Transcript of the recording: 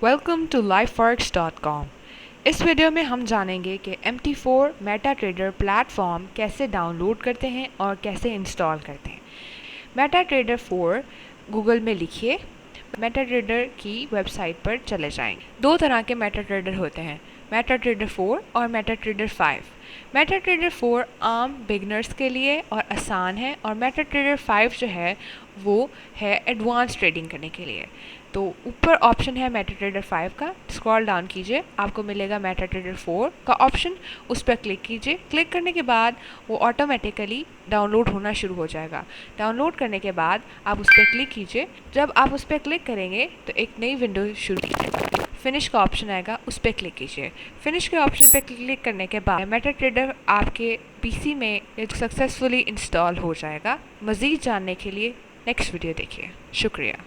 Welcome to lifeworks.com। इस video में हम जानेंगे कि MT4 मेटाट्रेडर प्लेटफॉर्म कैसे डाउनलोड करते हैं और कैसे इंस्टॉल करते हैं। मेटाट्रेडर 4 गूगल में लिखिए, मेटाट्रेडर की वेबसाइट पर चले जाएंगे। दो तरह के मेटाट्रेडर होते हैं, मेटाट्रेडर 4 और मेटाट्रेडर 5। मेटाट्रेडर 4 आम बिगनर्स के लिए और आसान है, और मेटाट्रेडर 5 जो है वो है एडवांस ट्रेडिंग करने के लिए। तो ऊपर ऑप्शन है मेटाट्रेडर 5 का, स्क्रॉल डाउन कीजिए, आपको मिलेगा मेटाट्रेडर 4 का ऑप्शन, उस पर क्लिक कीजिए। क्लिक करने के बाद वो ऑटोमेटिकली डाउनलोड होना शुरू हो जाएगा। डाउनलोड करने के बाद आप उस पर क्लिक कीजिए। जब आप उस पर क्लिक करेंगे तो एक नई विंडो शुरू कीजिए। फिनिश का ऑप्शन आएगा, उस पर क्लिक कीजिए। फिनिश के ऑप्शन पर क्लिक करने के बाद मेटाट्रेडर आपके पीसी में सक्सेसफुली इंस्टॉल हो जाएगा। मज़ीद जानने के लिए नेक्स्ट वीडियो देखिए। शुक्रिया।